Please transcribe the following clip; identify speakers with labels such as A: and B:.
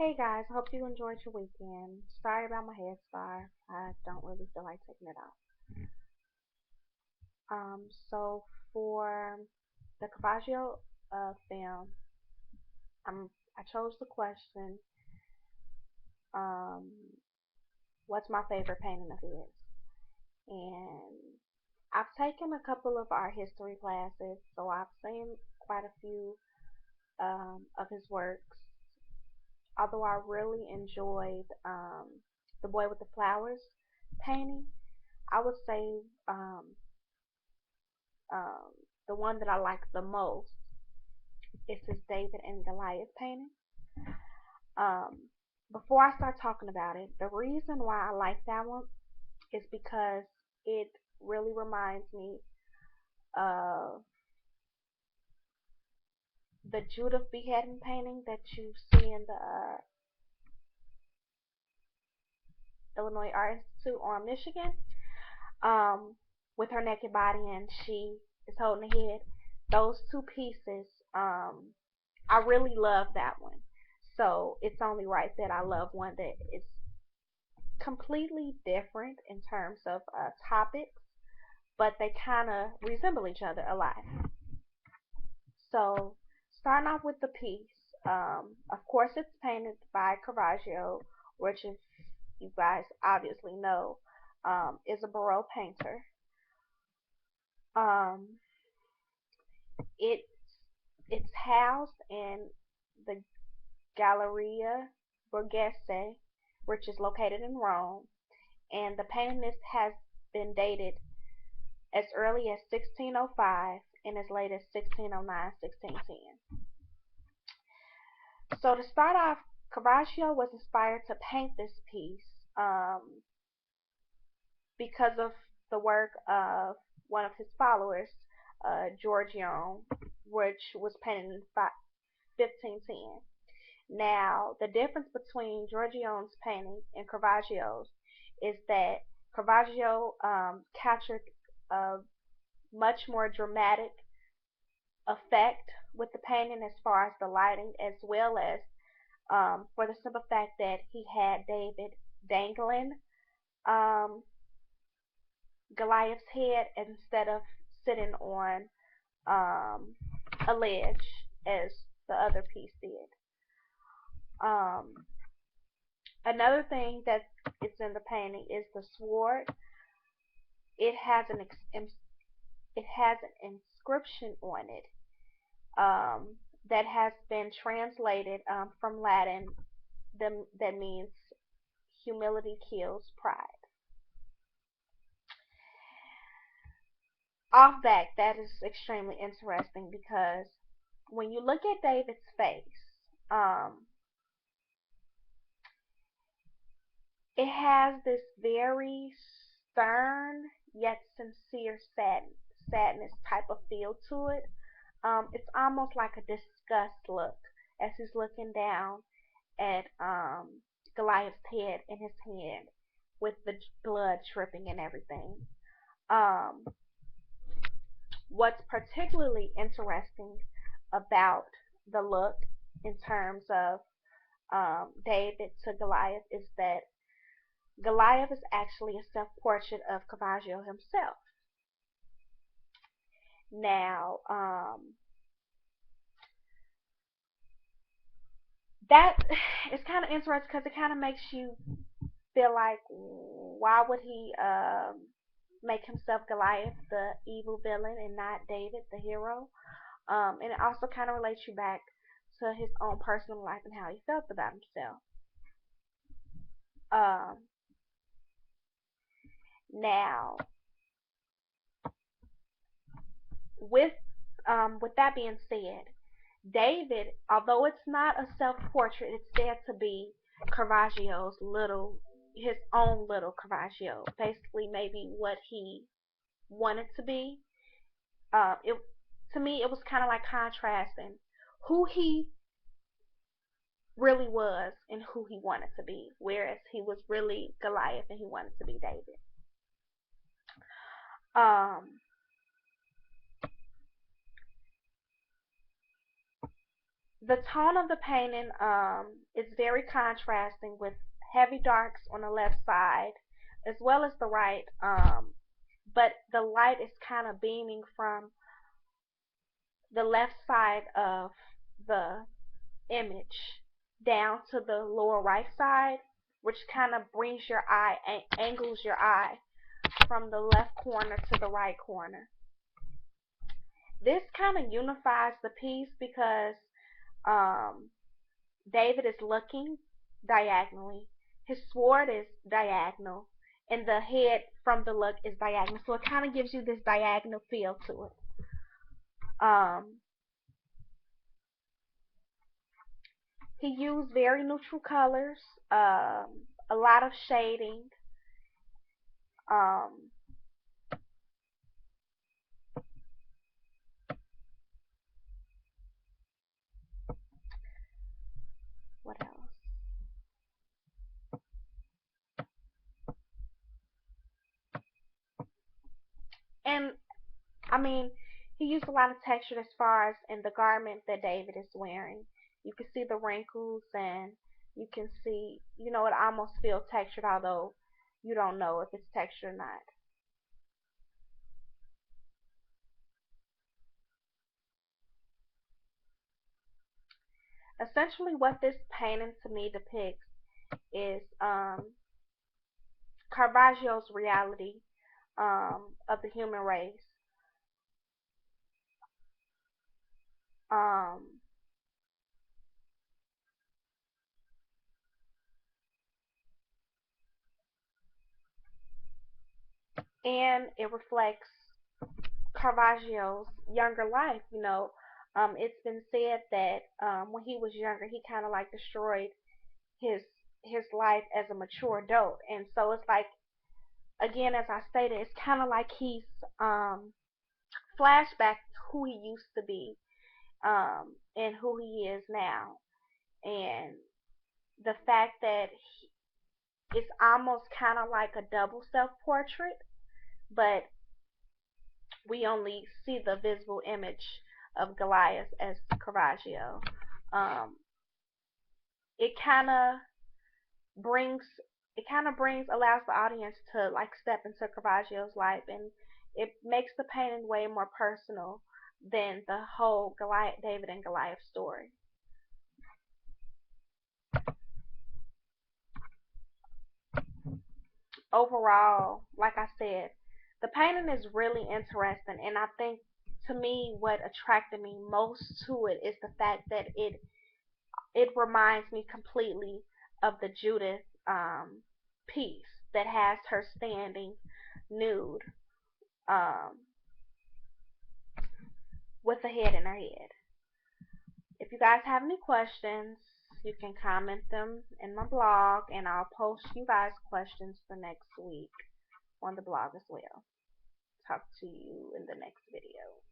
A: Hey guys, hope you enjoyed your weekend. Sorry about my headscarf. I don't really feel like taking it off. So for the Caravaggio film, I chose the question, um, what's my favorite painting of his? And I've taken a couple of art history classes, so I've seen quite a few of his works. Although I really enjoyed the Boy with the Flowers painting, I would say um, the one that I like the most is his David and Goliath painting. Um, before I start talking about it, the reason why I like that one is because it really reminds me of the Judith beheading painting that you see in the Illinois Art Institute on Michigan, um, with her naked body and she is holding the head. Those two pieces, I really love that one. So it's only right that I love one that is completely different in terms of topics, but they kind of resemble each other a lot. So starting off with the piece, of course it's painted by Caravaggio, which if you guys obviously know, is a Baroque painter. Um, it's it's housed in the Galleria Borghese, which is located in Rome, and the painting has been dated as early as 1605 and as late as 1609, 1610. So to start off, Caravaggio was inspired to paint this piece um, because of the work of one of his followers, Giorgione, which was painted in 1510. Now, the difference between Giorgione's painting and Caravaggio's is that Caravaggio captured a much more dramatic effect with the painting as far as the lighting, as well as for the simple fact that he had David dangling um, Goliath's head instead of sitting on um, a ledge as the other piece did. Um, Another thing that is in the painting is the sword. It has it has an inscription on it that has been translated from Latin that means humility kills pride. Off that is extremely interesting because when you look at David's face, um, it has this very stern yet sincere sadness type of feel to it. It's almost like a disgust look as he's looking down at Goliath's head in his hand with the blood dripping and everything. Um, what's particularly interesting about the look in terms of David to Goliath is that Goliath is actually a self portrait of Caravaggio himself. Now, that is kind of interesting because it kind of makes you feel like, why would he make himself Goliath, the evil villain, and not David, the hero? And it also kind of relates you back to his own personal life and how he felt about himself. Um, Now, with with that being said, David, although it's not a self-portrait, it's said to be Caravaggio's his own little Caravaggio. Basically, maybe what he wanted to be. It To me, it was kind of like contrasting who he really was and who he wanted to be, whereas he was really Goliath and he wanted to be David. Um, The tone of the painting is very contrasting with heavy darks on the left side as well as the right, but the light is kind of beaming from the left side of the image down to the lower right side, which kind of brings your eye, angles your eye from the left corner to the right corner. This kind of unifies the piece because um, David is looking diagonally. His sword is diagonal, and the head from the look is diagonal. So it kind of gives you this diagonal feel to it. He used very neutral colors, a lot of shading. Um, what else? And I mean, he used a lot of texture as far as in the garment that David is wearing. You can see the wrinkles and you can see, it almost feels textured, although you don't know if it's textured or not. Essentially, what this painting to me depicts is Caravaggio's reality of the human race. Um, and it reflects Caravaggio's younger life. It's been said that when he was younger, he kind of like destroyed his his life as a mature adult, and so it's like, again, as I stated, it's kind of like he's flashback to who he used to be, and who he is now, and the fact that it's almost kind of like a double self portrait, but we only see the visible image of Goliath as Caravaggio. Um, it kind of brings allows the audience to like step into Caravaggio's life, and it makes the painting way more personal than the whole Goliath, David and Goliath story. Overall, like I said, the painting is really interesting, and I think, to me, what attracted me most to it is the fact that it reminds me completely of the Judith piece that has her standing nude, um, with a head in her head. If you guys have any questions, you can comment them in my blog, and I'll post you guys questions for next week on the blog as well. Talk to you in the next video.